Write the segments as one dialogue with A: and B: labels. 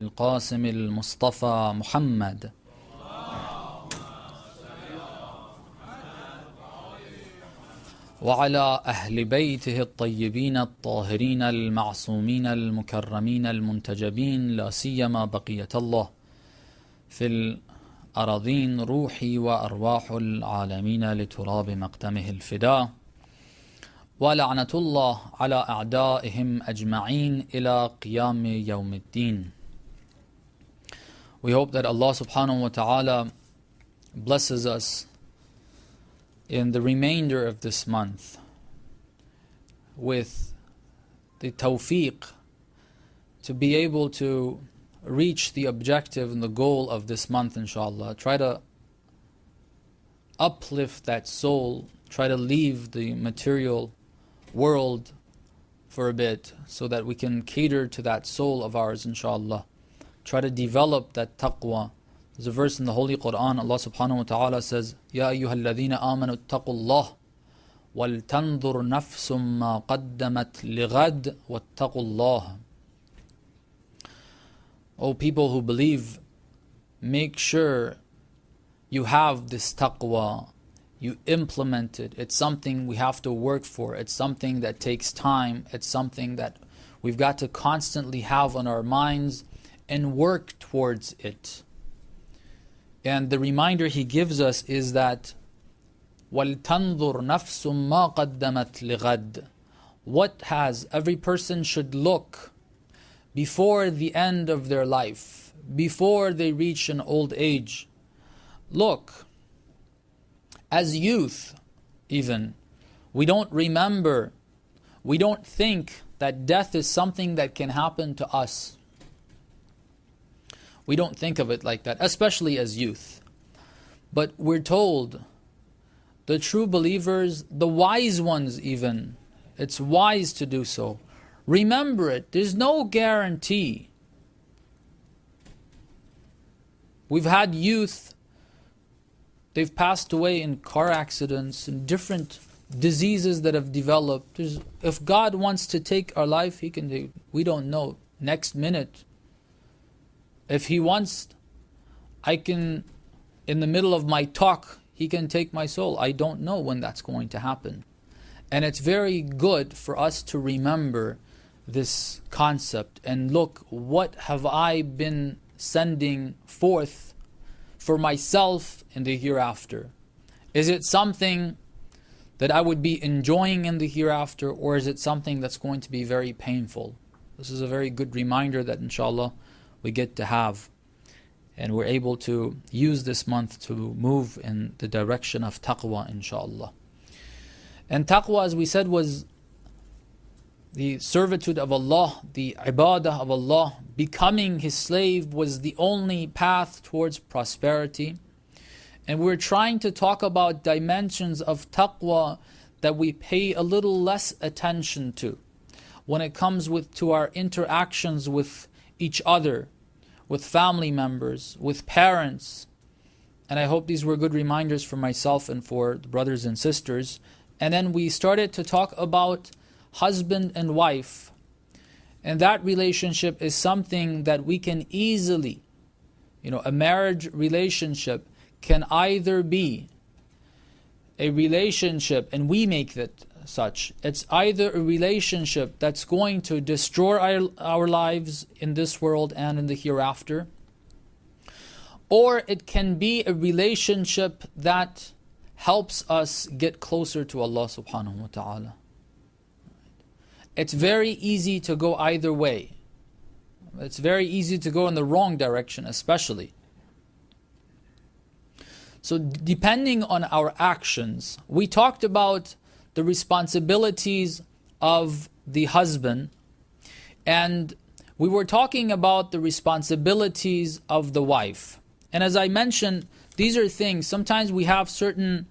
A: القاسم المصطفى محمد وعلى أهل بيته الطيبين الطاهرين المعصومين المكرمين المنتجبين لا سيما بقية الله في الأراضين روحي وأرواح العالمين لتراب مقدمه الفداء ولعنة الله على أعدائهم أجمعين إلى قيام يوم الدين. We hope that Allah subhanahu wa ta'ala blesses us in the remainder of this month with the tawfiq to be able to reach the objective and the goal of this month, inshallah. Try to uplift that soul, try to leave the material world for a bit so that we can cater to that soul of ours, inshallah. Try to develop that taqwa. There's a verse in the Holy Quran, Allah subhanahu wa ta'ala says, Ya ayyuhal ladhina amanu attaqullah wal tanzur nafsum ma qaddamat lighad wattaqullah. O people who believe, make sure you have this taqwa, you implement it. It's something we have to work for. It's something that takes time. It's something that we've got to constantly have on our minds and work towards it. And the reminder he gives us is that وَلْتَنْظُرْ نَفْسٌ مَا قَدَّمَتْ لِغَدٍ. What has every person should look before the end of their life, before they reach an old age. Look, as youth even, we don't remember, we don't think that death is something that can happen to us. We don't think of it like that, especially as youth. But we're told, the true believers, the wise ones even, it's wise to do so. Remember it, there's no guarantee. We've had youth, they've passed away in car accidents and different diseases that have developed. If God wants to take our life, He can do. We don't know. Next minute, if He wants, I can, in the middle of my talk, He can take my soul. I don't know when that's going to happen. And it's very good for us to remember this concept and look, what have I been sending forth for myself in the hereafter? Is it something that I would be enjoying in the hereafter, or is it something that's going to be very painful? This is a very good reminder that inshallah we get to have, and we're able to use this month to move in the direction of taqwa, inshallah. And taqwa, as we said, was the servitude of Allah, the ibadah of Allah. Becoming His slave was the only path towards prosperity. And we're trying to talk about dimensions of taqwa that we pay a little less attention to when it comes to our interactions with each other, with family members, with parents. And I hope these were good reminders for myself and for the brothers and sisters. And then we started to talk about husband and wife. And that relationship is something that we can easily, a marriage relationship can either be a relationship, and we make it such, it's either a relationship that's going to destroy our lives in this world and in the hereafter, or it can be a relationship that helps us get closer to Allah subhanahu wa ta'ala. It's very easy to go either way. It's very easy to go in the wrong direction, especially. So depending on our actions, we talked about the responsibilities of the husband, and we were talking about the responsibilities of the wife. And as I mentioned, these are things, sometimes we have certain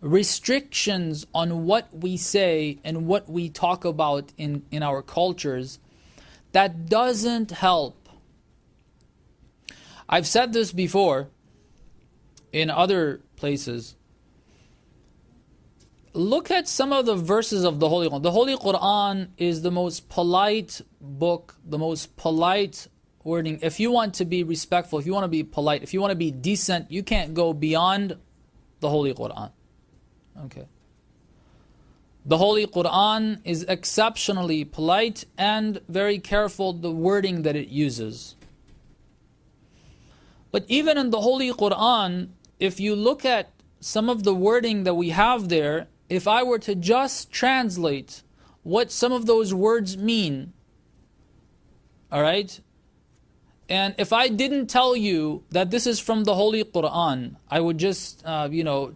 A: restrictions on what we say and what we talk about in our cultures that doesn't help. I've said this before in other places. look at some of the verses of the Holy Quran. The Holy Quran is the most polite book, the most polite wording. If you want to be respectful, if you want to be polite, if you want to be decent, you can't go beyond the Holy Quran. Okay. The Holy Quran is exceptionally polite and very careful the wording that it uses. But even in the Holy Quran, if you look at some of the wording that we have there, if I were to just translate what some of those words mean, all right, and if I didn't tell you that this is from the Holy Quran, I would just,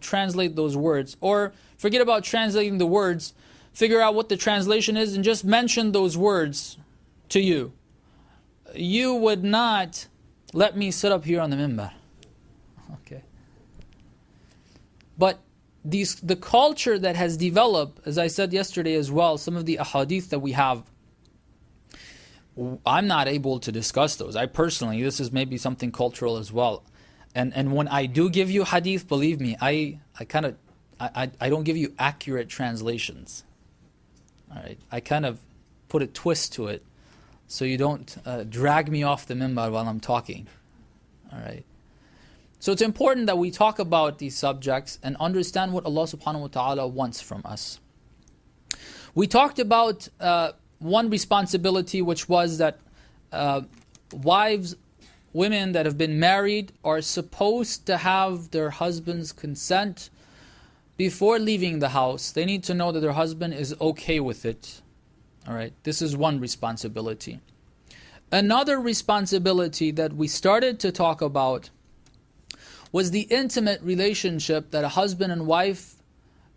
A: translate those words. Or forget about translating the words, figure out what the translation is and just mention those words to you. You would not let me sit up here on the minbar. Okay. But the culture that has developed, as I said yesterday as well, some of the ahadith that we have, I'm not able to discuss those. I personally, this is maybe something cultural as well. And when I do give you hadith, believe me, I don't give you accurate translations. All right, I kind of put a twist to it, so you don't drag me off the minbar while I'm talking. All right. So it's important that we talk about these subjects and understand what Allah subhanahu wa ta'ala wants from us. We talked about one responsibility, which was that wives, women that have been married, are supposed to have their husband's consent before leaving the house. They need to know that their husband is okay with it. All right, this is one responsibility. Another responsibility that we started to talk about was the intimate relationship that a husband and wife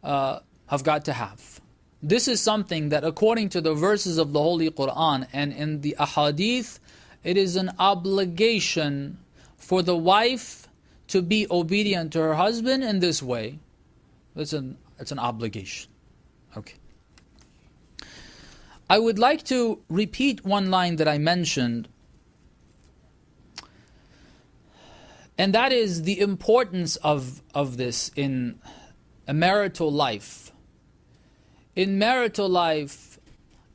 A: have got to have. This is something that, according to the verses of the Holy Quran and in the ahadith, it is an obligation for the wife to be obedient to her husband in this way. It's an obligation. Okay. I would like to repeat one line that I mentioned, and that is the importance of this in a marital life. In marital life,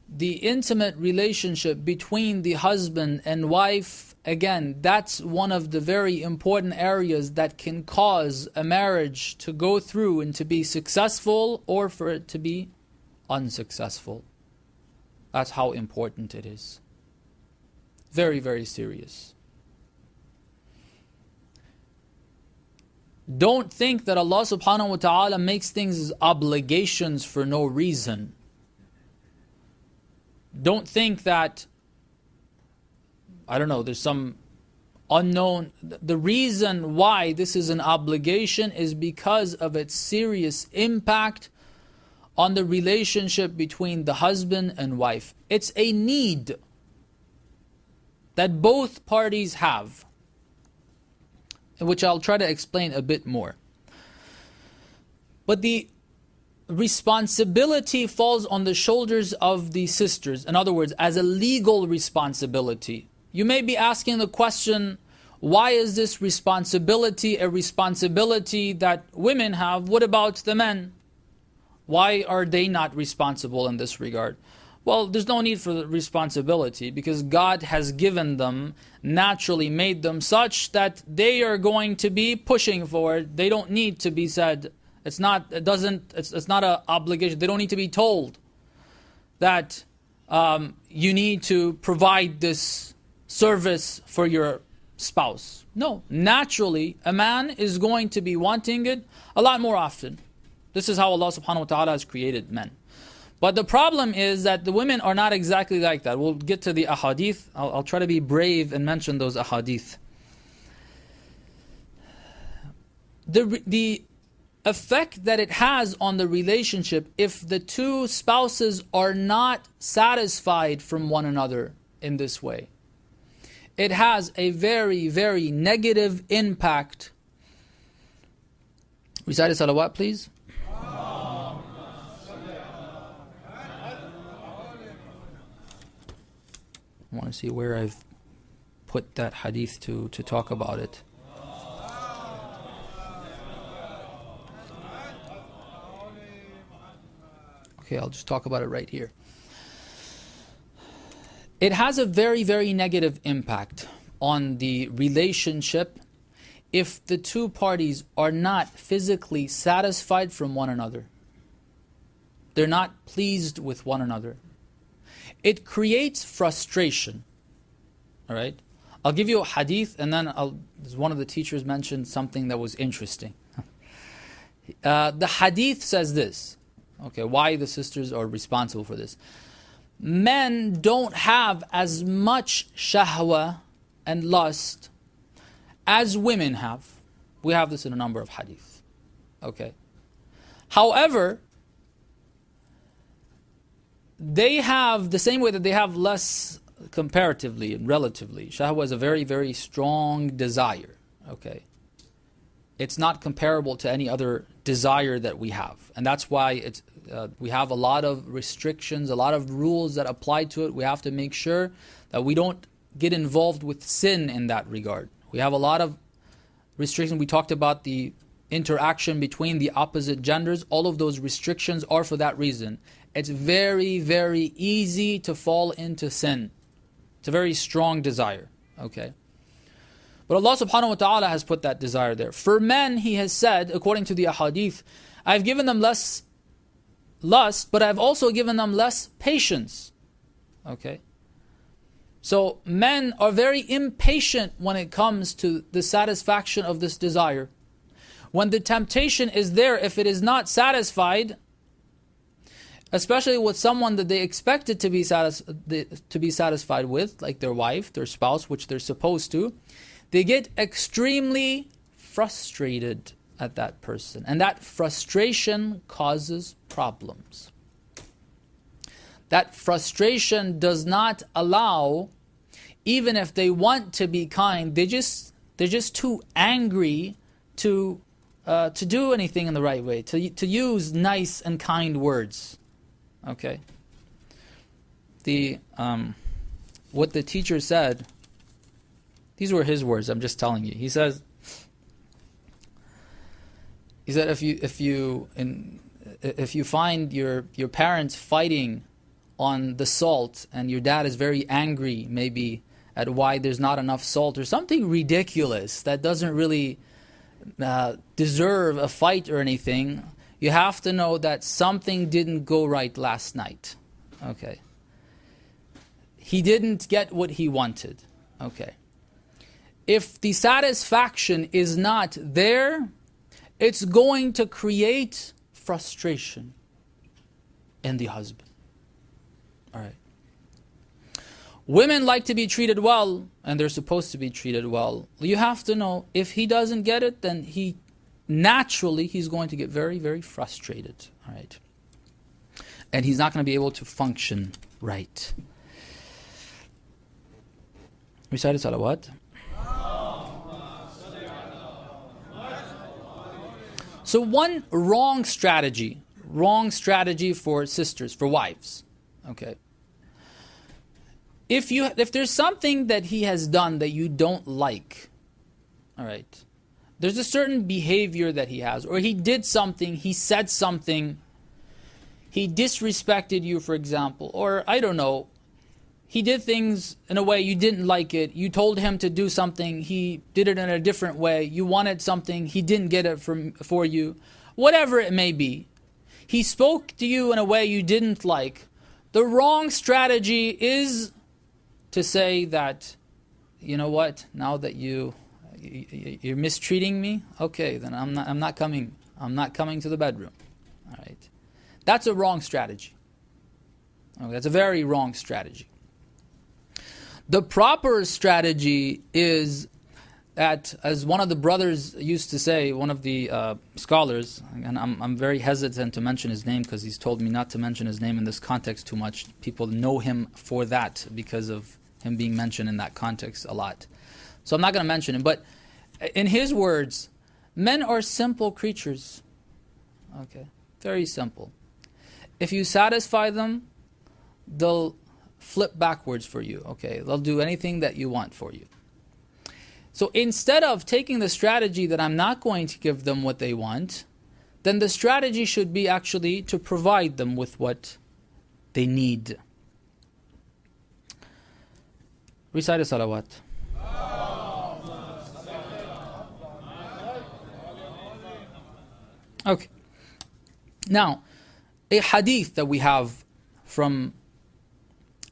A: the intimate relationship between the husband and wife, again, that's one of the very important areas that can cause a marriage to go through and to be successful or for it to be unsuccessful. That's how important it is. Very, very serious. Don't think that Allah subhanahu wa ta'ala makes things as obligations for no reason. Don't think that, I don't know, there's some unknown. The reason why this is an obligation is because of its serious impact on the relationship between the husband and wife. It's a need that both parties have, which I'll try to explain a bit more. But the responsibility falls on the shoulders of the sisters. In other words, as a legal responsibility. You may be asking the question, why is this responsibility a responsibility that women have? What about the men? Why are they not responsible in this regard? Well, there's no need for the responsibility because God has given them, naturally made them such that they are going to be pushing for it. They don't need to be said. It's not an obligation. They don't need to be told that you need to provide this service for your spouse. No, naturally, a man is going to be wanting it a lot more often. This is how Allah subhanahu wa ta'ala has created men. But the problem is that the women are not exactly like that. We'll get to the ahadith. I'll try to be brave and mention those ahadith. The effect that it has on the relationship if the two spouses are not satisfied from one another in this way, it has a very, very negative impact. Recite a salawat, please. I want to see where I've put that hadith to talk about it. Okay, I'll just talk about it right here. It has a very, very negative impact on the relationship if the two parties are not physically satisfied from one another. They're not pleased with one another. It creates frustration. All right? I'll give you a hadith, and then one of the teachers mentioned something that was interesting. The hadith says this. Okay, why the sisters are responsible for this. Men don't have as much shahwa and lust as women have. We have this in a number of hadith. Okay. However, they have the same way that they have less comparatively and relatively. Shahwa is a very, very strong desire. Okay. It's not comparable to any other desire that we have. And that's why we have a lot of restrictions, a lot of rules that apply to it. We have to make sure that we don't get involved with sin in that regard. We have a lot of restrictions. We talked about the interaction between the opposite genders. All of those restrictions are for that reason. It's very, very easy to fall into sin. It's a very strong desire. Okay. But Allah subhanahu wa ta'ala has put that desire there. For men, He has said, according to the ahadith, I've given them less lust, but I've also given them less patience. Okay. So men are very impatient when it comes to the satisfaction of this desire. When the temptation is there, if it is not satisfied, especially with someone that they expected to be satisfied with, like their wife, their spouse, which they're supposed to, they get extremely frustrated at that person. And that frustration causes problems. That frustration does not allow, even if they want to be kind, they're just too angry to do anything in the right way, to use nice and kind words. Okay. What the teacher said, these were his words, I'm just telling you. He said if you find your parents fighting on the salt, and your dad is very angry maybe at why there's not enough salt, or something ridiculous that doesn't really deserve a fight or anything, you have to know that something didn't go right last night. Okay. He didn't get what he wanted. Okay. If the satisfaction is not there, it's going to create frustration in the husband. Alright. Women like to be treated well, and they're supposed to be treated well. You have to know, if he doesn't get it, then he's going to get very, very frustrated. Alright. And he's not going to be able to function right. Recite salawat. So one wrong strategy for sisters, for wives. Okay. If there's something that he has done that you don't like, all right, there's a certain behavior that he has, or he did something, he said something, he disrespected you, for example, or I don't know, he did things in a way you didn't like it, you told him to do something, he did it in a different way, you wanted something, he didn't get it for you, whatever it may be. He spoke to you in a way you didn't like. The wrong strategy is to say that, you know what, now that you're mistreating me, okay, then I'm not coming to the bedroom. All right. That's a wrong strategy. Okay, that's a very wrong strategy. The proper strategy is that, as one of the brothers used to say, one of the scholars, and I'm very hesitant to mention his name because he's told me not to mention his name in this context too much. People know him for that because of him being mentioned in that context a lot. So I'm not going to mention him. But in his words, men are simple creatures. Okay, very simple. If you satisfy them, they'll flip backwards for you. Okay, they'll do anything that you want for you. So instead of taking the strategy that I'm not going to give them what they want, then the strategy should be actually to provide them with what they need. Recite a salawat. Okay. Now, a hadith that we have from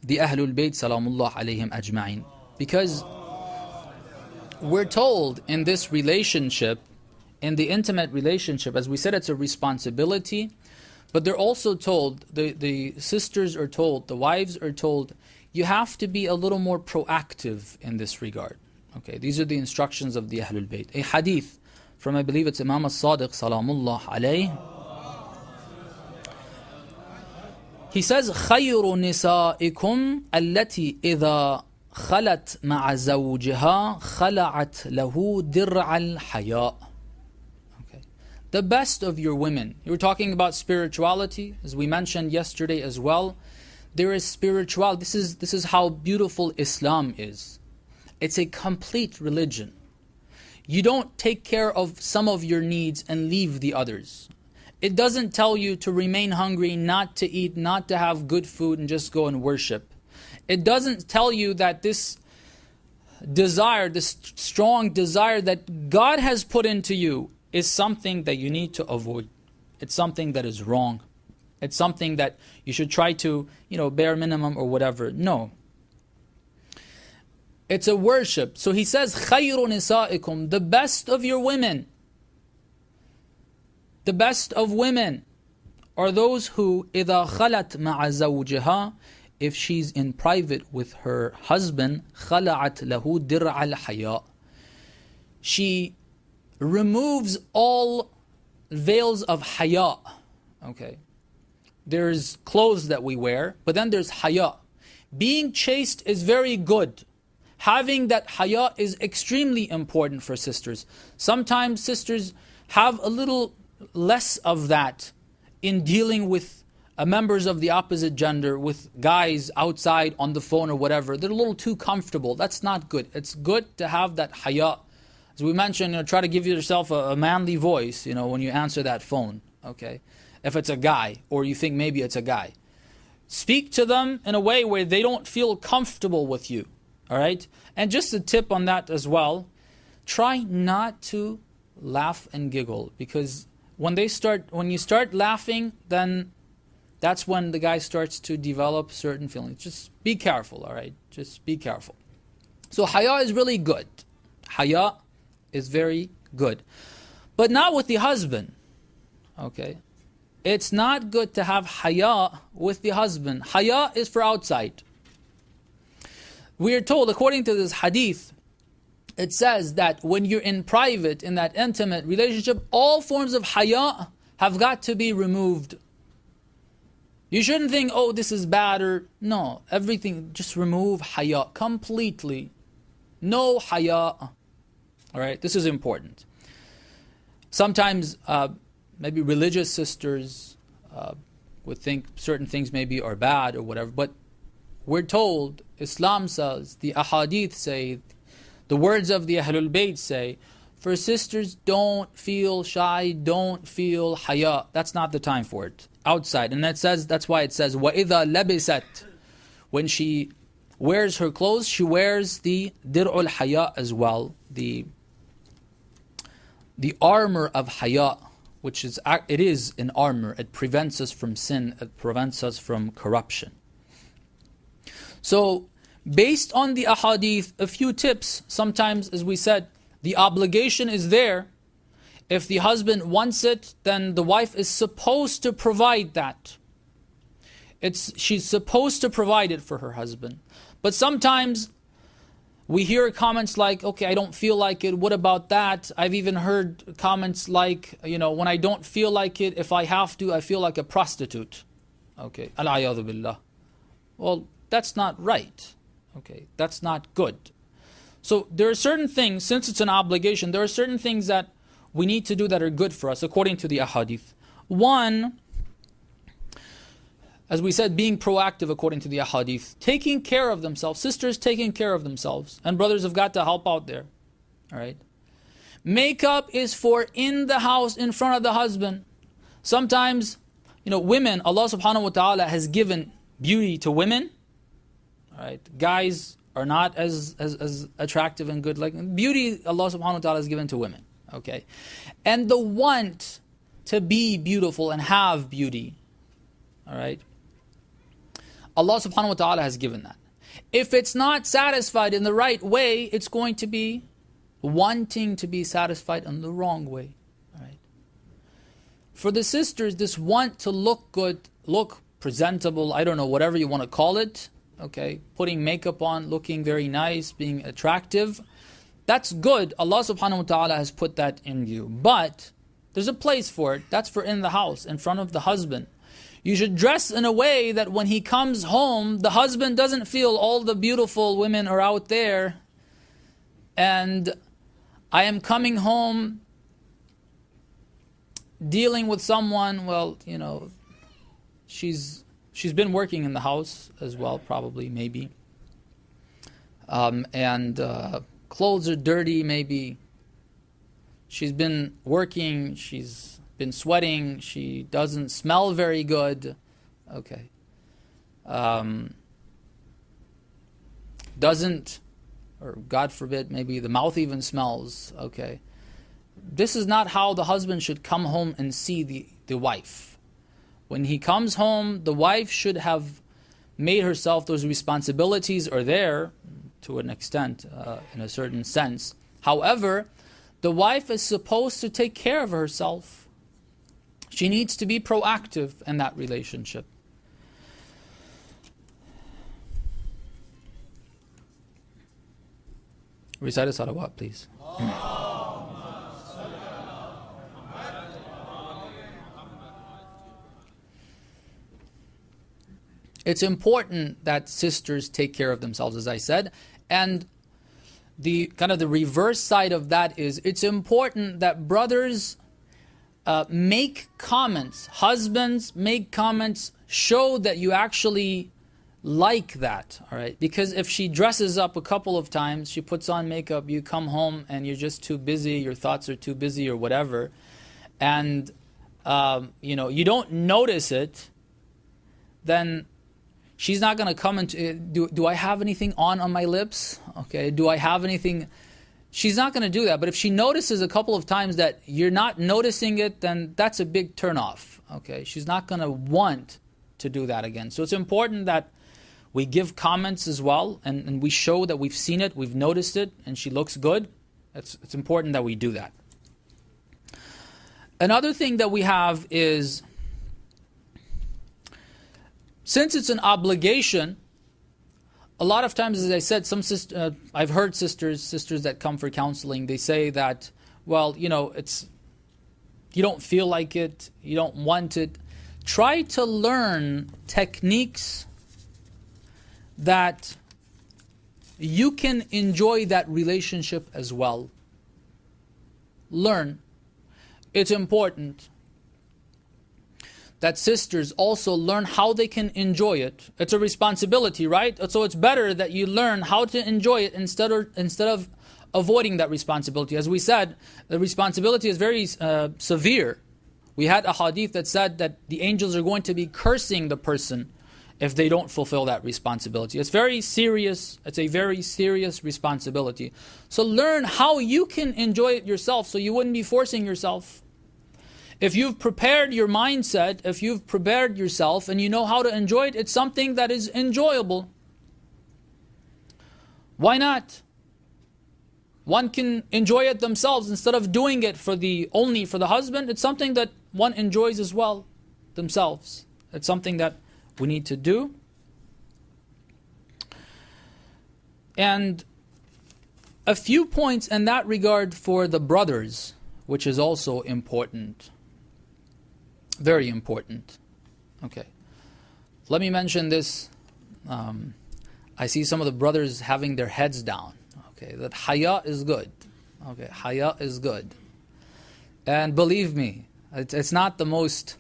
A: the Ahlul Bayt Salamullah alayhim ajma'in. Because we're told in this relationship, in the intimate relationship, as we said, it's a responsibility, but they're also told, the sisters are told, the wives are told, you have to be a little more proactive in this regard. Okay, these are the instructions of the Ahlul Bayt. A hadith from, I believe it's Imam As-Sadiq Salamullah alayh. He says, خَيْرُ نِسَائِكُمْ الَّتِي إِذَا خَلَتْ مَعَ زَوْجِهَا خَلَعَتْ لَهُ دِرْعَ الْحَيَاءِ. Okay. The best of your women. You were talking about spirituality, as we mentioned yesterday as well. There is spirituality. This is how beautiful Islam is. It's a complete religion. You don't take care of some of your needs and leave the others. It doesn't tell you to remain hungry, not to eat, not to have good food, and just go and worship. It doesn't tell you that this desire, this strong desire that God has put into you is something that you need to avoid. It's something that is wrong. It's something that you should try to, bare minimum or whatever. No. It's a worship. So he says, خَيْرُ نِسَائِكُمْ, the best of your women. The best of women are those who إِذَا خَلَتْ مَعَ زَوْجِهَا, if she's in private with her husband, خَلَعَتْ لَهُ دِرْعَ الْحَيَاءِ, she removes all veils of haya. Okay. There's clothes that we wear, but then there's haya. Being chaste is very good. Having that haya is extremely important for sisters. Sometimes sisters have a little less of that in dealing with members of the opposite gender, with guys outside on the phone or whatever. They're a little too comfortable. That's not good. It's good to have that haya. As we mentioned, try to give yourself a manly voice, when you answer that phone. Okay, if it's a guy, or you think maybe it's a guy, speak to them in a way where they don't feel comfortable with you. All right, and just a tip on that as well: try not to laugh and giggle, because when you start laughing, then that's when the guy starts to develop certain feelings. Just be careful, all right? Just be careful. So haya is really good. Haya is very good. But not with the husband, okay? It's not good to have haya with the husband. Haya is for outside. We are told, according to this hadith, it says that when you're in private, in that intimate relationship, all forms of haya have got to be removed. You shouldn't think, oh, this is bad, or no, everything, just remove haya completely. No haya. All right, this is important. Sometimes maybe religious sisters would think certain things maybe are bad or whatever, but we're told, Islam says, the ahadith say, the words of the Ahlul Bayt say, for sisters, don't feel shy, don't feel haya. That's not the time for it. Outside. And that's why it says, وَإِذَا لَبِسَتْ, when she wears her clothes, she wears the dir'ul haya as well, the armor of haya, which is an armor. It prevents us from sin, it prevents us from corruption. So, based on the ahadith, a few tips. Sometimes, as we said, the obligation is there. If the husband wants it, then the wife is supposed to provide that. She's supposed to provide it for her husband. But sometimes we hear comments like, okay, I don't feel like it, what about that? I've even heard comments like, when I don't feel like it, if I have to, I feel like a prostitute. Okay, al-ayadhu billah. Well, that's not right. Okay, that's not good. So there are certain things, since it's an obligation, there are certain things that we need to do that are good for us according to the ahadith. One, as we said, being proactive according to the ahadith. Taking care of themselves. Sisters taking care of themselves. And brothers have got to help out there. Alright. Makeup is for in the house, in front of the husband. Sometimes, women, Allah subhanahu wa ta'ala has given beauty to women. All right, guys are not as attractive and good. Like beauty, Allah subhanahu wa ta'ala has given to women. Okay, and the want to be beautiful and have beauty. All right, Allah subhanahu wa ta'ala has given that. If it's not satisfied in the right way, it's going to be wanting to be satisfied in the wrong way. All right. For the sisters, this want to look good, look presentable, I don't know, whatever you want to call it, okay, putting makeup on, looking very nice, being attractive, that's good. Allah subhanahu wa ta'ala has put that in you. But there's a place for it. That's for in the house, in front of the husband. You should dress in a way that when he comes home, the husband doesn't feel all the beautiful women are out there and I am coming home dealing with someone, well, she's been working in the house as well, probably, maybe. Clothes are dirty, maybe. She's been working, she's been sweating, she doesn't smell very good. Okay. Doesn't, or God forbid, maybe the mouth even smells. Okay. This is not how the husband should come home and see the wife. When he comes home, the wife should have made herself, those responsibilities are there to an extent, in a certain sense. However, the wife is supposed to take care of herself. She needs to be proactive in that relationship. Recite a salawat, please. It's important that sisters take care of themselves, as I said, and the kind of the reverse side of that is it's important that brothers make comments, husbands make comments, show that you actually like that, all right? Because if she dresses up a couple of times, she puts on makeup, you come home and you're just too busy, your thoughts are too busy or whatever, and you don't notice it, then she's not going to come and do I have anything on my lips? Okay, do I have anything? She's not going to do that. But if she notices a couple of times that you're not noticing it, then that's a big turnoff. Okay, she's not going to want to do that again. So it's important that we give comments as well, and we show that we've seen it, we've noticed it, and she looks good. It's important that we do that. Another thing that we have is, since it's an obligation, a lot of times, as I said, I've heard sisters that come for counseling, they say that, well, you don't feel like it, you don't want it. Try to learn techniques that you can enjoy that relationship as well. Learn. It's important that sisters also learn how they can enjoy it. It's a responsibility, right? So it's better that you learn how to enjoy it instead of avoiding that responsibility. As we said, the responsibility is very severe. We had a hadith that said that the angels are going to be cursing the person if they don't fulfill that responsibility. It's very serious. It's a very serious responsibility. So learn how you can enjoy it yourself so you wouldn't be forcing yourself. If you've prepared your mindset, if you've prepared yourself and you know how to enjoy it, it's something that is enjoyable. Why not? One can enjoy it themselves instead of doing it only for the husband. It's something that one enjoys as well themselves. It's something that we need to do. And a few points in that regard for the brothers, which is also important. Very important. Okay. Let me mention this. I see some of the brothers having their heads down. Okay, that haya is good. Okay, haya is good. And believe me, it's not the most...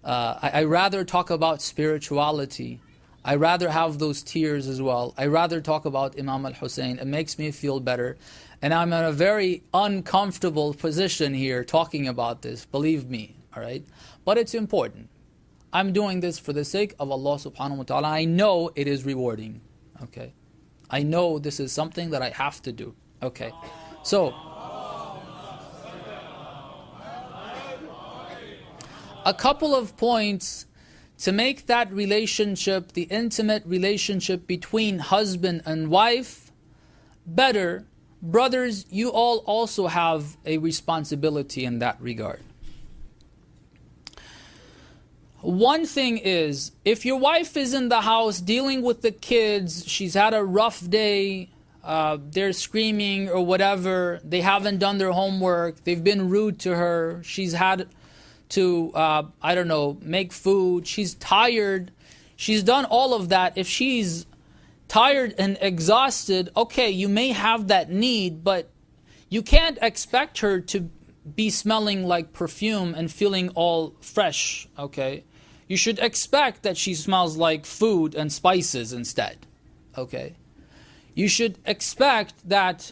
A: I rather talk about spirituality. I rather have those tears as well. I rather talk about Imam al-Hussein. It makes me feel better. And I'm in a very uncomfortable position here talking about this. Believe me. Alright? But it's important. I'm doing this for the sake of Allah subhanahu wa ta'ala. I know it is rewarding. Okay? I know this is something that I have to do. Okay? So, a couple of points to make that relationship, the intimate relationship between husband and wife, better. Brothers, you all also have a responsibility in that regard. One thing is, if your wife is in the house dealing with the kids, she's had a rough day, they're screaming or whatever, they haven't done their homework, they've been rude to her, she's had to, I don't know, make food, she's tired, she's done all of that. If she's tired and exhausted, okay, you may have that need, but you can't expect her to be smelling like perfume and feeling all fresh, okay? You should expect that she smells like food and spices instead, okay? You should expect that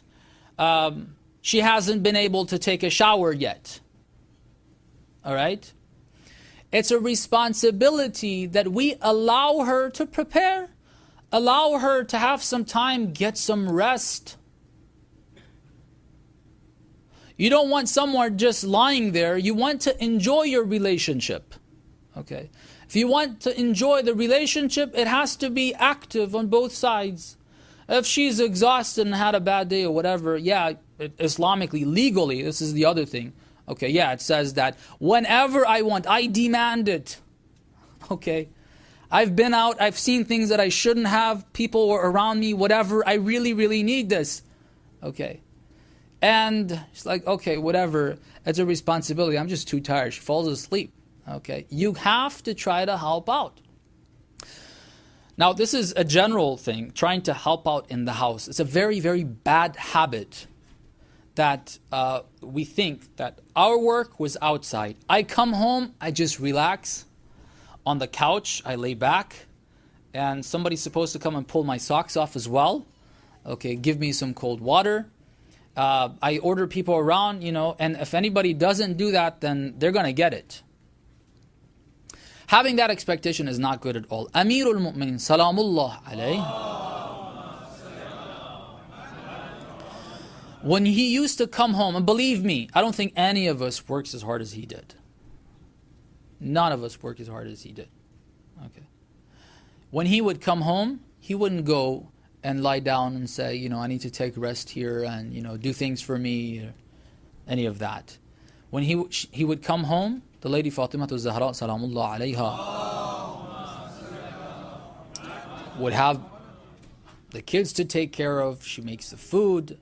A: she hasn't been able to take a shower yet, all right? It's a responsibility that we allow her to prepare. Allow her to have some time, get some rest. You don't want someone just lying there. You want to enjoy your relationship. Okay. If you want to enjoy the relationship, it has to be active on both sides. If she's exhausted and had a bad day or whatever, yeah, Islamically, legally, this is the other thing. Okay, yeah, it says that whenever I want, I demand it. Okay. I've been out, I've seen things that I shouldn't have, people were around me, whatever, I really, really need this. Okay. And she's like, okay, whatever, it's a responsibility, I'm just too tired. She falls asleep. Okay. You have to try to help out. Now, this is a general thing, trying to help out in the house. It's a very, very bad habit that we think that our work was outside. I come home, I just relax. On the couch, I lay back, and somebody's supposed to come and pull my socks off as well. Okay, give me some cold water. I order people around, and if anybody doesn't do that, then they're going to get it. Having that expectation is not good at all. Amirul Mu'minin, Salamullah alayhi. When he used to come home, and believe me, I don't think any of us works as hard as he did. None of us work as hard as he did. Okay. When he would come home, he wouldn't go and lie down and say, I need to take rest here and, do things for me, or any of that. When he would come home, the lady Fatima Zahra, Salamullah alayha, would have the kids to take care of. She makes the food.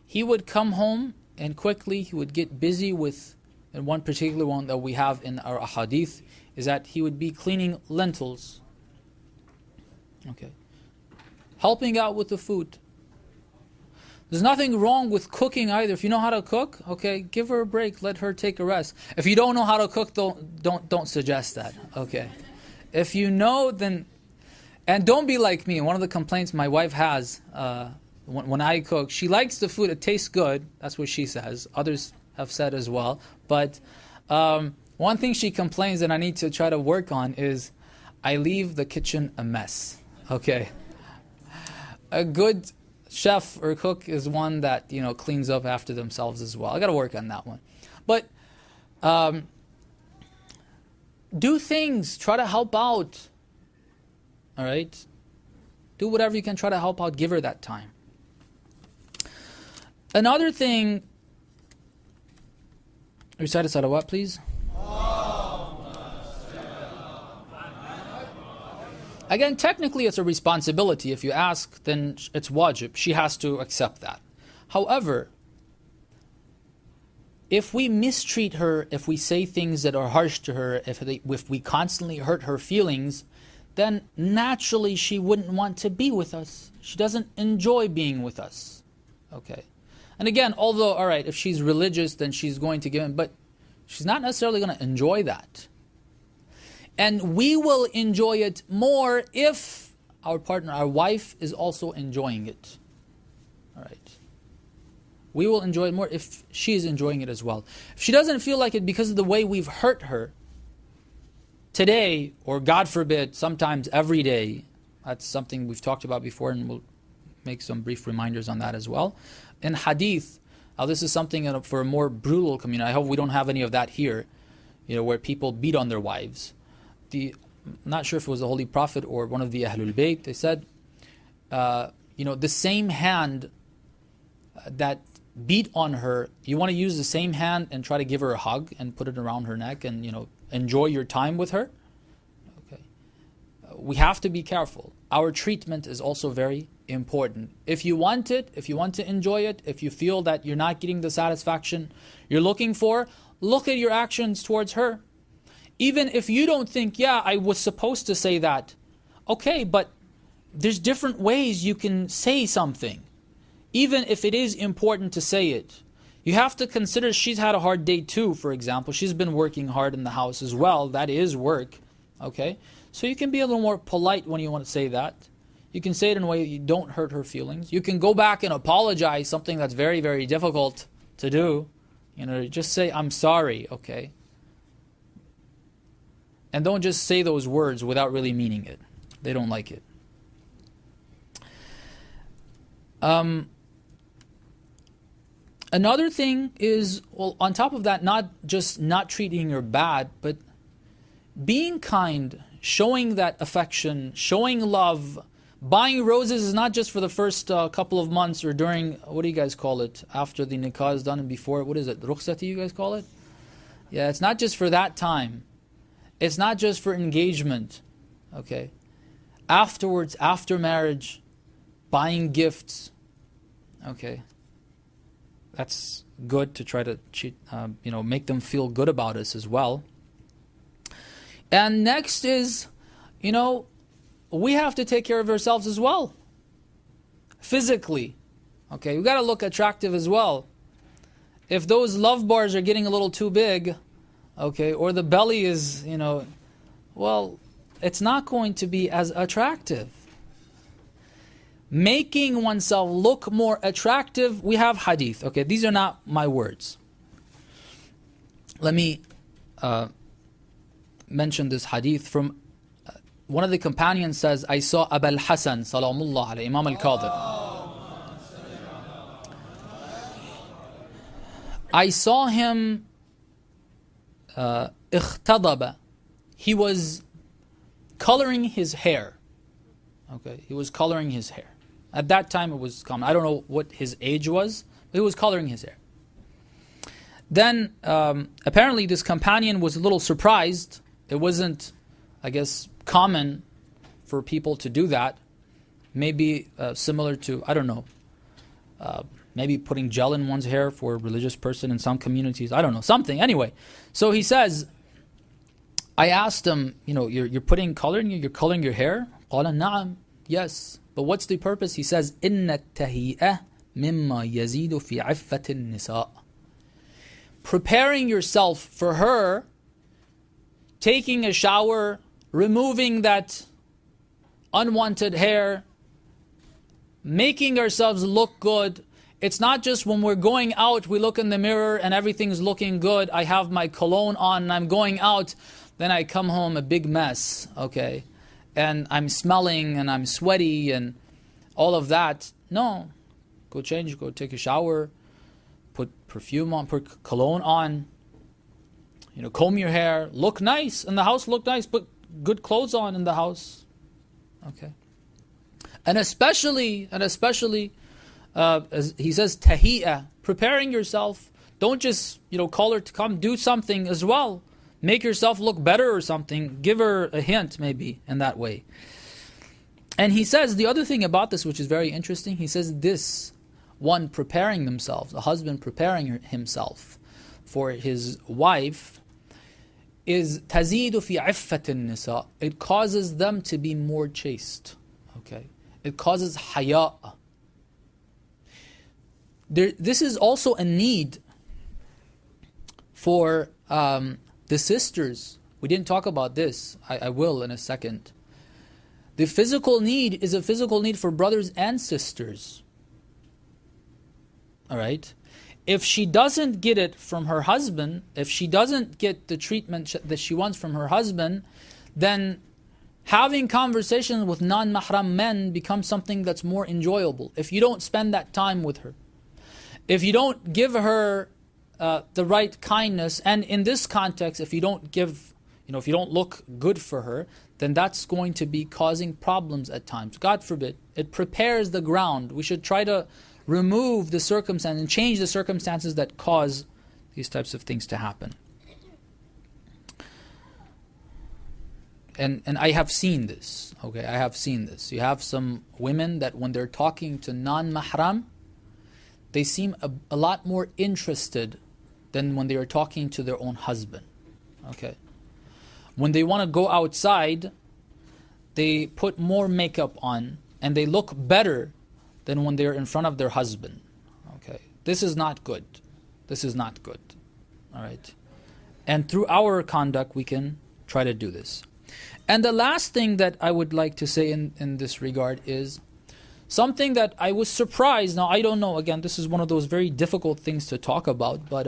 A: He would come home and quickly he would get busy with, and one particular one that we have in our ahadith is that he would be cleaning lentils. Okay. Helping out with the food. There's nothing wrong with cooking either. If you know how to cook, okay, give her a break, let her take a rest. If you don't know how to cook, don't suggest that. Okay. If you know, then, and don't be like me. One of the complaints my wife has when I cook, she likes the food, it tastes good. That's what she says. Others have said as well. But one thing she complains that I need to try to work on is I leave the kitchen a mess. Okay. A good chef or cook is one that, cleans up after themselves as well. I got to work on that one. But do things, try to help out. All right? Do whatever you can, try to help out, give her that time. Another thing, recite a salawat, please. Again, technically it's a responsibility. If you ask, then it's wajib. She has to accept that. However, if we mistreat her, if we say things that are harsh to her, if we constantly hurt her feelings, then naturally she wouldn't want to be with us. She doesn't enjoy being with us. Okay. And again, although, all right, if she's religious, then she's going to give in, but she's not necessarily going to enjoy that. And we will enjoy it more if our partner, our wife, is also enjoying it. All right. We will enjoy it more if she is enjoying it as well. If she doesn't feel like it because of the way we've hurt her today, or God forbid, sometimes every day, that's something we've talked about before, and we'll make some brief reminders on that as well. In hadith, now this is something for a more brutal community. I hope we don't have any of that here, where people beat on their wives. I'm not sure if it was the Holy Prophet or one of the Ahlul Bayt. They said, the same hand that beat on her, you want to use the same hand and try to give her a hug and put it around her neck and enjoy your time with her. Okay, we have to be careful. Our treatment is also very important. If you want it, if you want to enjoy it, if you feel that you're not getting the satisfaction you're looking for, look at your actions towards her. Even if you don't think, yeah, I was supposed to say that, okay, but there's different ways you can say something. Even if it is important to say it, you have to consider she's had a hard day too, for example. She's been working hard in the house as well. That is work. Okay? So you can be a little more polite when you want to say that. You can say it in a way that you don't hurt her feelings. You can go back and apologize, something that's very, very difficult to do. Just say, I'm sorry, okay? And don't just say those words without really meaning it. They don't like it. Another thing is, well, on top of that, not just not treating her bad, but being kind, showing that affection, showing love. Buying roses is not just for the first couple of months or during, what do you guys call it, after the nikah is done and before, what is it, rukhsati you guys call it? Yeah, it's not just for that time. It's not just for engagement, okay? Afterwards, after marriage, buying gifts, okay? That's good to try to make them feel good about us as well. And next is, we have to take care of ourselves as well. Physically. Okay, we got to look attractive as well. If those love bars are getting a little too big, okay, or the belly is, well, it's not going to be as attractive. Making oneself look more attractive, we have hadith. Okay, these are not my words. Let me mention this hadith from one of the companions says, I saw Abul Hasan, Salamullah alayhi, Imam al-Qadir. I saw him, ikhtadaba. He was coloring his hair. Okay, he was coloring his hair. At that time it was common. I don't know what his age was, but he was coloring his hair. Then, apparently this companion was a little surprised. It wasn't, I guess, common for people to do that. Maybe similar to, I don't know, maybe putting gel in one's hair for a religious person in some communities. I don't know, something. Anyway, so he says, I asked him, you're putting color in you're coloring your hair? قال نعم, yes. But what's the purpose? He says, إن التهيئة مما يزيد في عفة النساء. Preparing yourself for her, taking a shower, removing that unwanted hair, making ourselves look good. It's not just when we're going out, we look in the mirror and everything's looking good. I have my cologne on and I'm going out. Then I come home a big mess, okay? And I'm smelling and I'm sweaty and all of that. No. Go change, go take a shower, put perfume on, put cologne on, comb your hair, look nice in the house, look nice, put good clothes on in the house. Okay. And especially, as he says, tahiyya, preparing yourself. Don't just, call her to come do something as well. Make yourself look better or something. Give her a hint maybe in that way. And he says the other thing about this, which is very interesting, he says this, one preparing themselves, the husband preparing himself for his wife, is tazidu fi iffatin nisa. It causes them to be more chaste. Okay, it causes haya. This is also a need for the sisters. We didn't talk about this. I will in a second. The physical need is a physical need for brothers and sisters. All right. If she doesn't get it from her husband, if she doesn't get the treatment that she wants from her husband, then having conversations with non-mahram men becomes something that's more enjoyable. If you don't spend that time with her, if you don't give her the right kindness, and in this context, if you don't give, if you don't look good for her, then that's going to be causing problems at times. God forbid. It prepares the ground. We should try to remove the circumstance and change the circumstances that cause these types of things to happen. And I have seen this. Okay, I have seen this. You have some women that when they're talking to non-mahram, they seem a lot more interested than when they are talking to their own husband. Okay. When they want to go outside, they put more makeup on and they look better than when they're in front of their husband. Okay. This is not good. This is not good. All right. And through our conduct, we can try to do this. And the last thing that I would like to say in this regard is something that I was surprised. Now, I don't know. Again, this is one of those very difficult things to talk about. But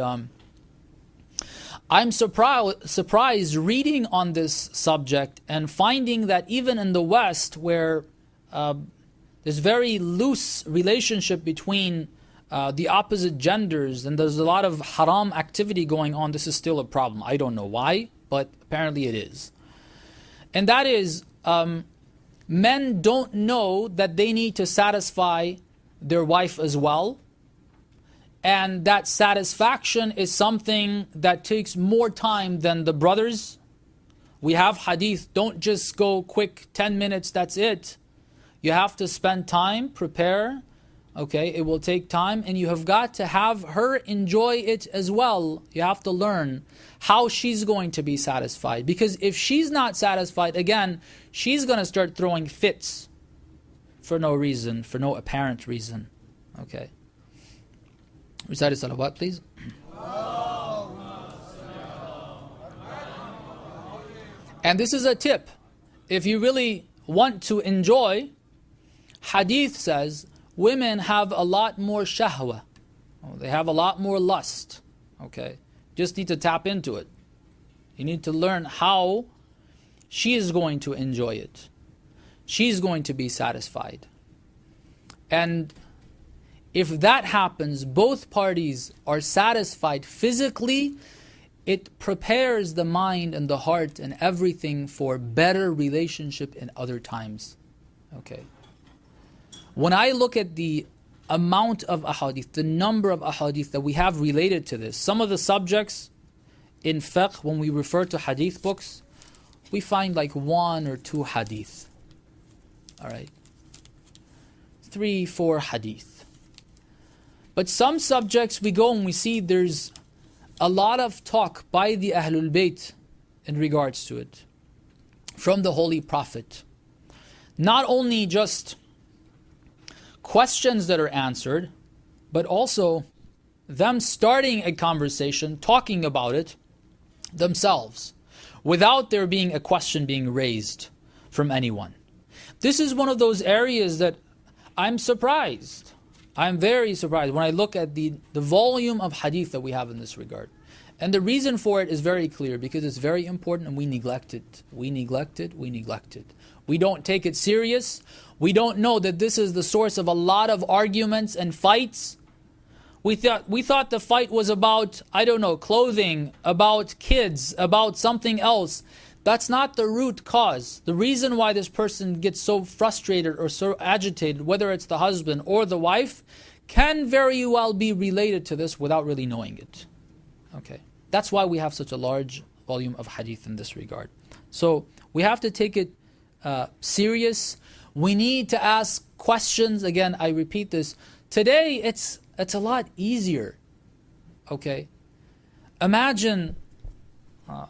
A: I'm surprised reading on this subject and finding that even in the West, where there's very loose relationship between the opposite genders, and there's a lot of haram activity going on, this is still a problem. I don't know why, but apparently it is. And that is, men don't know that they need to satisfy their wife as well. And that satisfaction is something that takes more time than the brothers. We have hadith, don't just go quick, 10 minutes, that's it. You have to spend time, prepare. Okay, it will take time, and you have got to have her enjoy it as well. You have to learn how she's going to be satisfied. Because if she's not satisfied, again, she's going to start throwing fits for no reason, for no apparent reason. Okay. Recite a salawat, please. And this is a tip. If you really want to enjoy, hadith says, women have a lot more shahwa. They have a lot more lust. Okay. Just need to tap into it. You need to learn how she is going to enjoy it. She's going to be satisfied. And if that happens, both parties are satisfied physically, it prepares the mind and the heart and everything for better relationship in other times. Okay. When I look at the amount of ahadith, the number of ahadith that we have related to this, some of the subjects in fiqh, when we refer to hadith books, we find like 1 or 2 hadith. Alright. 3, 4 hadith. But some subjects we go and we see there's a lot of talk by the Ahlul Bayt in regards to it. From the Holy Prophet. Not only just questions that are answered, but also them starting a conversation, talking about it themselves, without there being a question being raised from anyone. This is one of those areas that I'm surprised. I'm very surprised when I look at the volume of hadith that we have in this regard. And the reason for it is very clear, because it's very important and we neglect it. We neglect it, we neglect it. We don't take it serious. We don't know that this is the source of a lot of arguments and fights. We thought the fight was about, I don't know, clothing, about kids, about something else. That's not the root cause. The reason why this person gets so frustrated or so agitated, whether it's the husband or the wife, can very well be related to this without really knowing it. Okay. That's why we have such a large volume of hadith in this regard. So we have to take it serious. We need to ask questions. Again, I repeat this. Today, it's a lot easier. Okay? Imagine,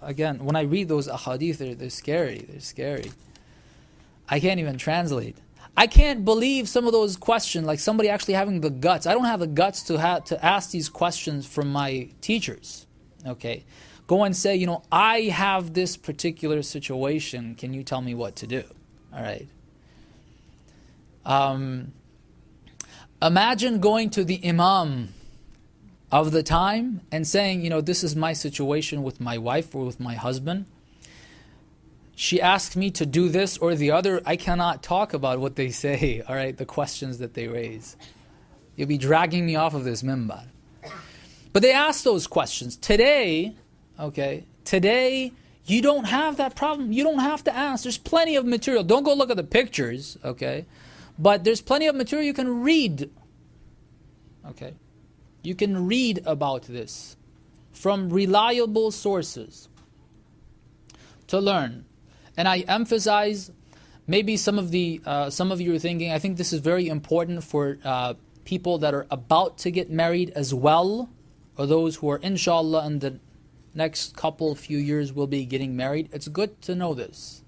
A: again, when I read those ahadith, they're scary. They're scary. I can't even translate. I can't believe some of those questions, like somebody actually having the guts. I don't have the guts to ask these questions from my teachers. Okay? Go and say, I have this particular situation. Can you tell me what to do? All right. Imagine going to the imam of the time and saying, you know, this is my situation with my wife or with my husband. She asked me to do this or the other. I cannot talk about what they say, all right, the questions that they raise. You'll be dragging me off of this minbar. But they ask those questions. Today, okay, today you don't have that problem. You don't have to ask. There's plenty of material. Don't go look at the pictures, okay? But there's plenty of material you can read, okay? You can read about this from reliable sources to learn. And I emphasize, maybe some of you are thinking, I think this is very important for people that are about to get married as well, or those who are inshallah in the next few years will be getting married. It's good to know this.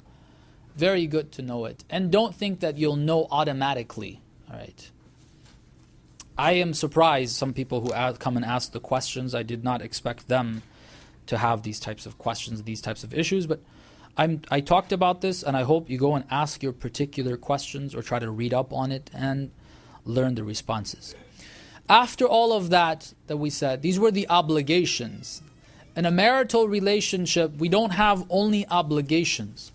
A: Very good to know it. And don't think that you'll know automatically. All right. I am surprised some people who come and ask the questions. I did not expect them to have these types of questions, these types of issues, but I talked about this, and I hope you go and ask your particular questions or try to read up on it and learn the responses. After all of that we said, these were the obligations. In a marital relationship, we don't have only obligations.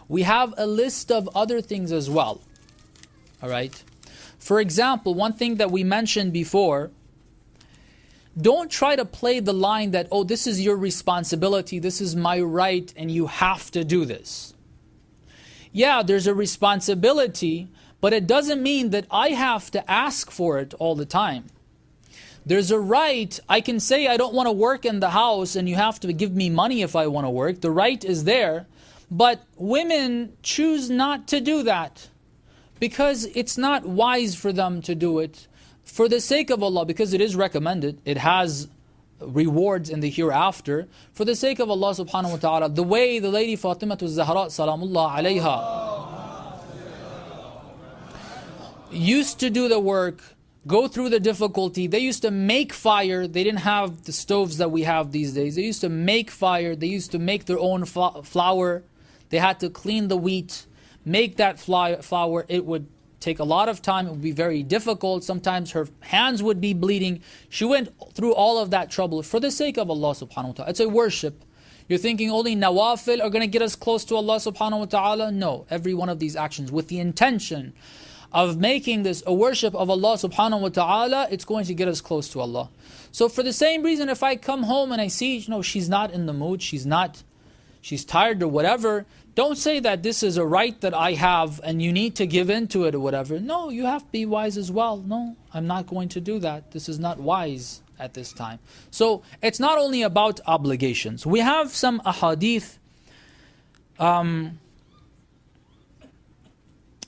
A: We have a list of other things as well. All right? For example, one thing that we mentioned before, don't try to play the line that, oh, this is your responsibility, this is my right, and you have to do this. Yeah, there's a responsibility, but it doesn't mean that I have to ask for it all the time. There's a right. I can say I don't want to work in the house and you have to give me money if I want to work. The right is there. But women choose not to do that because it's not wise for them to do it. For the sake of Allah, because it is recommended, it has rewards in the hereafter. For the sake of Allah subhanahu wa ta'ala, the way the lady Fatimah az-Zahra salamullah alayha used to do the work, go through the difficulty. They used to make fire. They didn't have the stoves that we have these days. They used to make fire. They used to make their own flour. They had to clean the wheat, make that flour. It would take a lot of time. It would be very difficult. Sometimes her hands would be bleeding. She went through all of that trouble for the sake of Allah subhanahu wa ta'ala. It's a worship. You're thinking only nawafil are going to get us close to Allah subhanahu wa ta'ala? No. Every one of these actions with the intention of making this a worship of Allah subhanahu wa ta'ala, it's going to get us close to Allah. So for the same reason, if I come home and I see, she's not in the mood, she's tired or whatever, don't say that this is a right that I have and you need to give in to it or whatever. No, you have to be wise as well. No, I'm not going to do that. This is not wise at this time. So it's not only about obligations. We have some ahadith.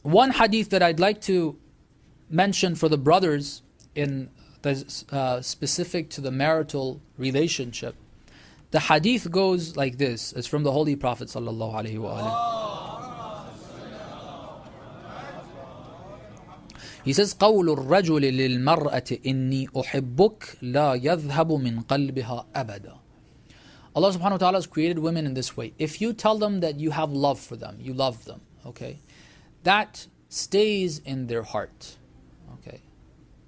A: One hadith that I'd like to mention for the brothers in the specific to the marital relationship. The hadith goes like this. It's from the Holy Prophet sallallahu alaihi wasallam. He says, قول الرجل للمرأة إني أحبك لا يذهب من قلبها أبدا. Allah subhanahu wa ta'ala has created women in this way. If you tell them that you have love for them, you love them, okay, that stays in their heart. Okay,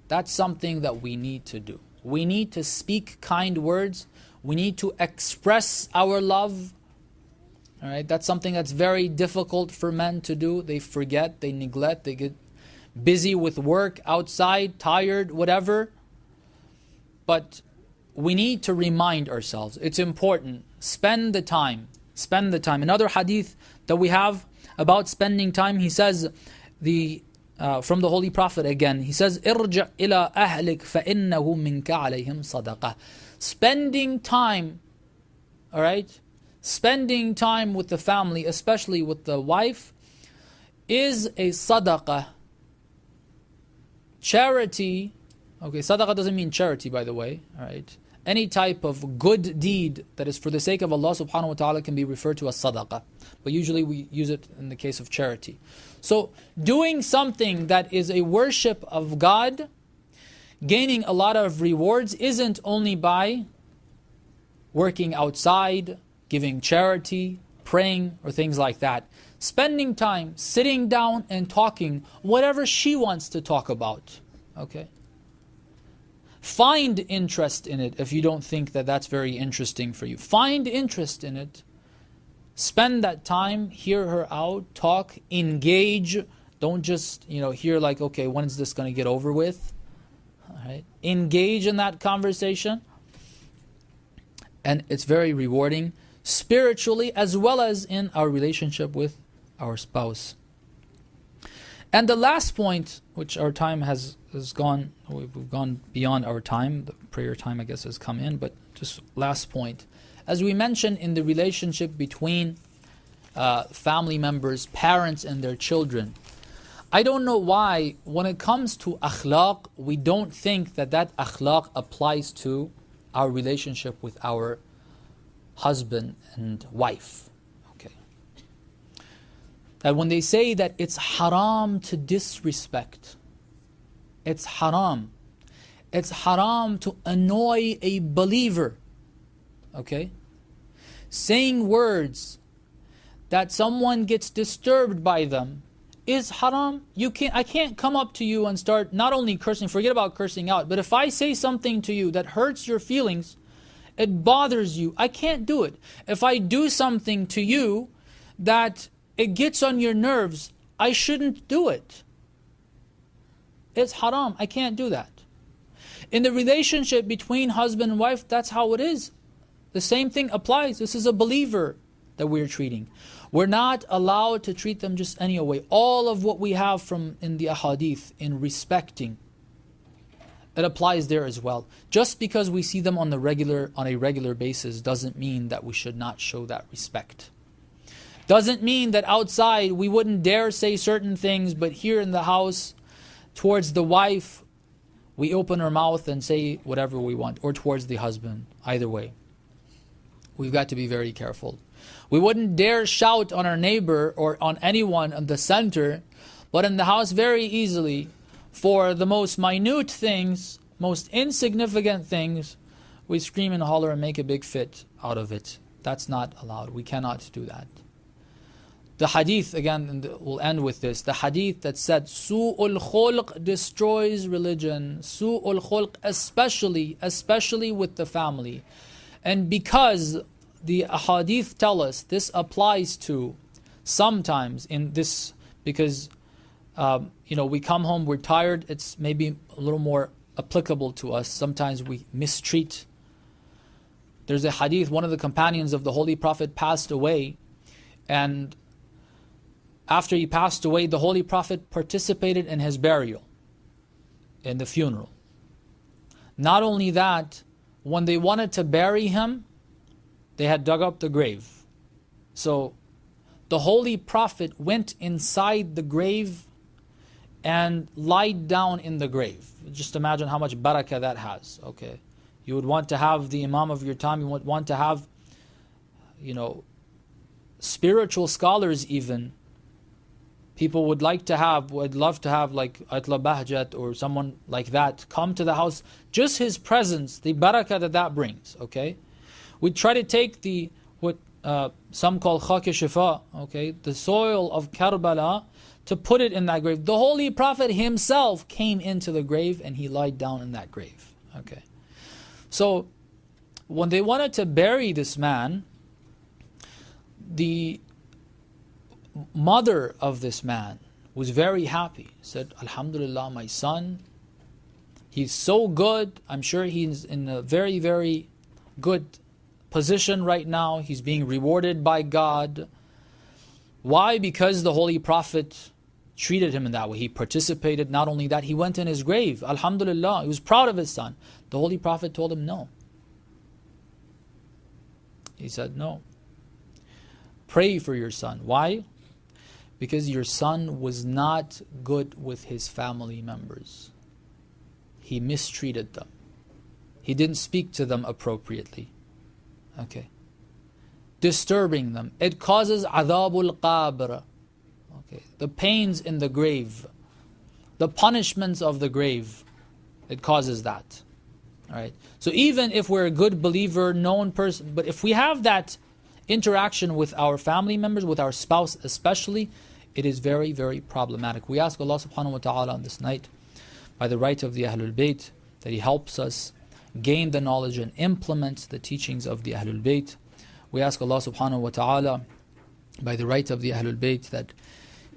A: that's something that we need to do. We need to speak kind words. We need to express our love. All right, that's something that's very difficult for men to do. They forget, they neglect, they get busy with work outside, tired, whatever. But we need to remind ourselves. It's important. Spend the time. Spend the time. Another hadith that we have about spending time, he says, from the Holy Prophet again, he says, "Irja' ila ahlik fa'innahu minka alayhim sadaqah." Spending time, all right, spending time with the family, especially with the wife, is a sadaqah. Charity, okay, sadaqah doesn't mean charity, by the way, all right. Any type of good deed that is for the sake of Allah subhanahu wa ta'ala can be referred to as sadaqah. But usually we use it in the case of charity. So doing something that is a worship of God, gaining a lot of rewards, isn't only by working outside, giving charity, praying, or things like that. Spending time, sitting down and talking, whatever she wants to talk about. Okay? Find interest in it if you don't think that that's very interesting for you. Find interest in it. Spend that time, hear her out, talk, engage. Don't just, hear like, okay, when is this going to get over with? All right. Engage in that conversation. And it's very rewarding spiritually as well as in our relationship with our spouse. And the last point, which our time has gone, we've gone beyond our time, the prayer time I guess has come in, but just last point. As we mentioned in the relationship between family members, parents and their children, I don't know why when it comes to akhlaq, we don't think that akhlaq applies to our relationship with our husband and wife. Okay. That when they say that it's haram to disrespect, it's haram. It's haram to annoy a believer. Okay? Saying words that someone gets disturbed by them is haram. I can't come up to you and start not only cursing, forget about cursing out, but if I say something to you that hurts your feelings, it bothers you, I can't do it. If I do something to you that it gets on your nerves, I shouldn't do it. It's haram. I can't do that. In the relationship between husband and wife, that's how it is. The same thing applies. This is a believer that we're treating. We're not allowed to treat them just any way. All of what we have from in the ahadith in respecting, it applies there as well. Just because we see them on a regular basis doesn't mean that we should not show that respect. Doesn't mean that outside we wouldn't dare say certain things, but here in the house, towards the wife, we open our mouth and say whatever we want, or towards the husband, either way. We've got to be very careful. We wouldn't dare shout on our neighbor or on anyone in the center, but in the house very easily, for the most minute things, most insignificant things, we scream and holler and make a big fit out of it. That's not allowed. We cannot do that. The hadith, again, and we'll end with this, the hadith that said, Su'ul khulq destroys religion. Su'ul khulq, especially with the family. And because the hadith tell us this applies to sometimes in this, because we come home, we're tired, it's maybe a little more applicable to us. Sometimes we mistreat. There's a hadith, one of the companions of the Holy Prophet passed away, and after he passed away, the Holy Prophet participated in his burial, in the funeral. Not only that, when they wanted to bury him, they had dug up the grave. So the Holy Prophet went inside the grave and lied down in the grave. Just imagine how much barakah that has. Okay, you would want to have the Imam of your time, you would want to have, spiritual scholars even. People would love to have like Ayatollah Bahjat or someone like that come to the house. Just his presence, the barakah that brings, okay? We try to take what some call khak shifa, okay, the soil of Karbala, to put it in that grave. The Holy Prophet himself came into the grave and he lied down in that grave, okay? So when they wanted to bury this man, the mother of this man was very happy. Said, Alhamdulillah, my son, he's so good. I'm sure he's in a very, very good position right now. He's being rewarded by God. Why? Because the Holy Prophet treated him in that way. He participated. Not only that, he went in his grave. Alhamdulillah, he was proud of his son. The Holy Prophet told him no. He said no. Pray for your son. Why? Because your son was not good with his family members. He mistreated them. He didn't speak to them appropriately. Okay. Disturbing them. It causes adhabul qabr. Okay. The pains in the grave. The punishments of the grave. It causes that. Alright. So even if we're a good believer, known person, but if we have that interaction with our family members, with our spouse especially, it is very, very problematic. We ask Allah subhanahu wa ta'ala on this night, by the right of the Ahlul Bayt, that He helps us gain the knowledge and implement the teachings of the Ahlul Bayt. We ask Allah subhanahu wa ta'ala, by the right of the Ahlul Bayt, that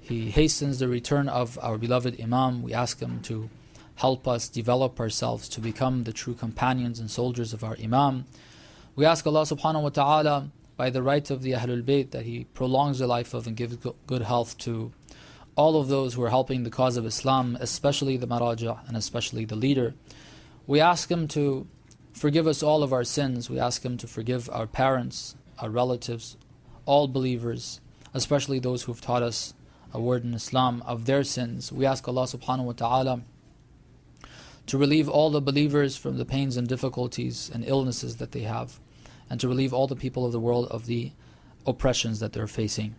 A: He hastens the return of our beloved Imam. We ask Him to help us develop ourselves to become the true companions and soldiers of our Imam. We ask Allah subhanahu wa ta'ala, by the right of the Ahlul Bayt, that He prolongs the life of and gives good health to all of those who are helping the cause of Islam, especially the Maraja and especially the leader. We ask Him to forgive us all of our sins. We ask Him to forgive our parents, our relatives, all believers, especially those who have taught us a word in Islam, of their sins. We ask Allah subhanahu wa ta'ala to relieve all the believers from the pains and difficulties and illnesses that they have, and to relieve all the people of the world of the oppressions that they're facing.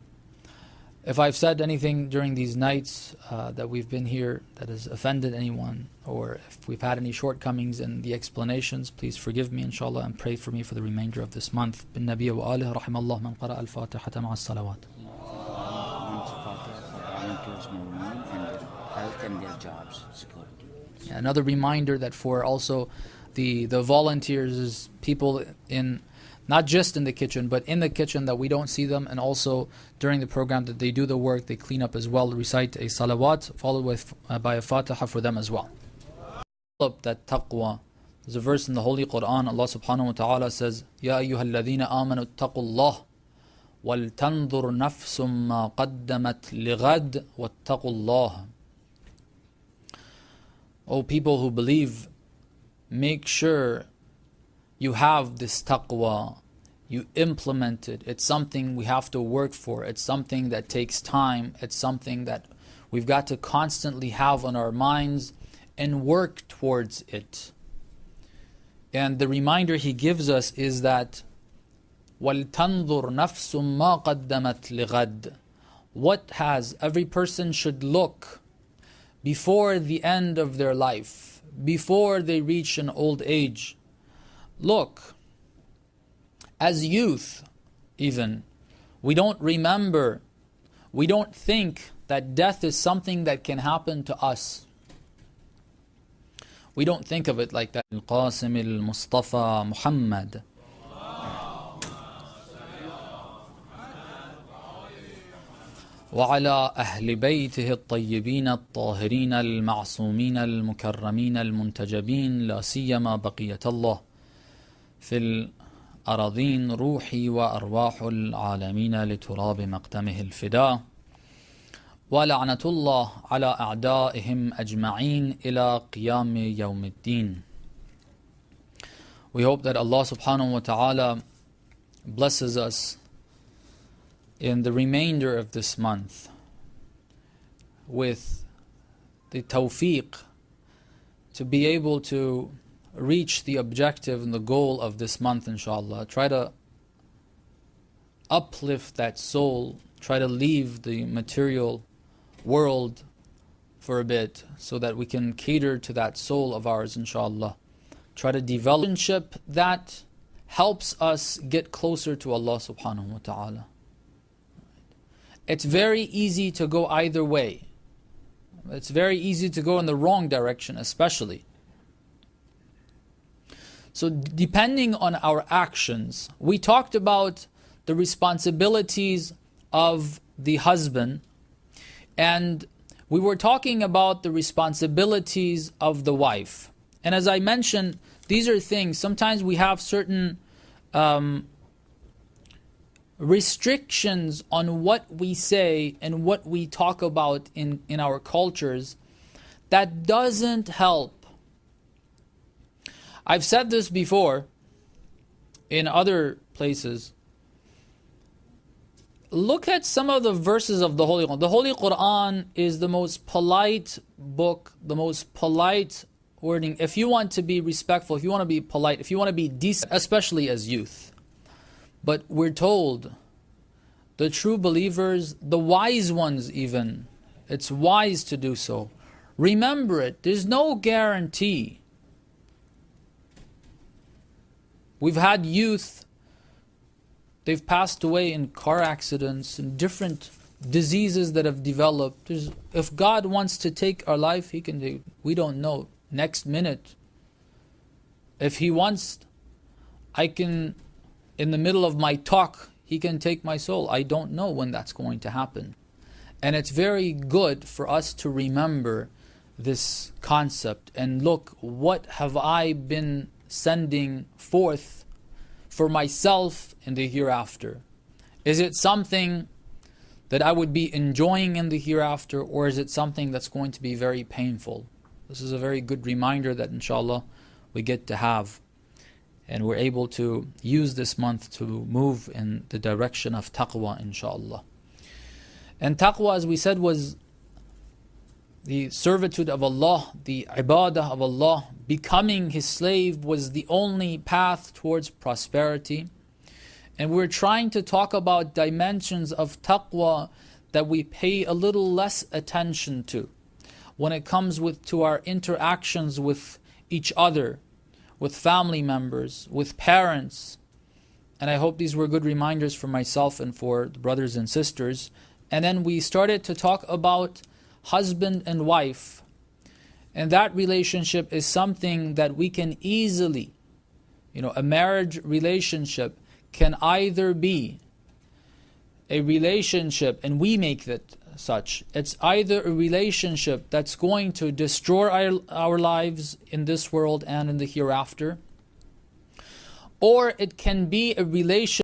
A: If I've said anything during these nights that we've been here that has offended anyone, or if we've had any shortcomings in the explanations, please forgive me, inshallah, and pray for me for the remainder of this month. Bin Nabiy wa alih, rahimallah man qara al-Fatihata ma'a salawat.
B: And their jobs, security.
A: Another reminder that for also the volunteers is people in, not just in the kitchen, but in the kitchen, that we don't see them, and also during the program that they do the work, they clean up as well, recite a salawat followed with by a fatiha for them as well. That taqwa. There's a verse in the Holy Quran, Allah subhanahu wa ta'ala says, Ya ayyuhal ladhina amanu attaqullah wal tanzur nafsum ma qaddamat lighad wattaqullah. O people who believe, make sure you have this taqwa, you implement it. It's something we have to work for. It's something that takes time. It's something that we've got to constantly have on our minds and work towards it. And the reminder He gives us is that وَلْتَنْظُرْ نَفْسٌ مَا قَدَّمَتْ لِغَدٍ. What has every person should look before the end of their life, before they reach an old age. Look, as youth even, we don't remember, we don't think that death is something that can happen to us. We don't think of it like that. Al-Qasim al-Mustafa Muhammad. وعلى أهل بيته الطيبين الطاهرين المعصومين المكرمين المنتجبين لا سيما بقية الله في الأراضين روحي وأرواح العالمين لتراب مقدمه الفداء ولعنة الله على أعدائهم أجمعين إلى قيام يوم الدين. We hope that Allah subhanahu wa ta'ala blesses us in the remainder of this month with the tawfiq to be able to reach the objective and the goal of this month, inshallah. Try to uplift that soul, try to leave the material world for a bit so that we can cater to that soul of ours, inshallah. Try to develop a relationship that helps us get closer to Allah subhanahu wa ta'ala. It's very easy to go either way. It's very easy to go in the wrong direction, especially. So depending on our actions, we talked about the responsibilities of the husband, and we were talking about the responsibilities of the wife. And as I mentioned, these are things, sometimes we have certain restrictions on what we say and what we talk about in our cultures that doesn't help. I've said this before in other places. Look at some of the verses of the Holy Quran. The Holy Quran is the most polite book, the most polite wording. If you want to be respectful, if you want to be polite, if you want to be decent, especially as youth. But we're told, the true believers, the wise ones even, it's wise to do so. Remember it, there's no guarantee. We've had youth, they've passed away in car accidents and different diseases that have developed. If God wants to take our life, He can do. We don't know. Next minute, If He wants, I can, in the middle of my talk, He can take my soul. I don't know when that's going to happen. And it's very good for us to remember this concept and look, what have I been sending forth for myself in the hereafter? Is it something that I would be enjoying in the hereafter, or is it something that's going to be very painful? This is a very good reminder that inshallah we get to have, and we're able to use this month to move in the direction of taqwa, inshallah. And taqwa, as we said, was the servitude of Allah, the ibadah of Allah. Becoming His slave was the only path towards prosperity. And we're trying to talk about dimensions of taqwa that we pay a little less attention to when it comes to our interactions with each other, with family members, with parents. And I hope these were good reminders for myself and for the brothers and sisters. And then we started to talk about husband and wife. And that relationship is something that we can easily, a marriage relationship can either be a relationship, and we make it such, it's either a relationship that's going to destroy our lives in this world and in the hereafter, or it can be a relationship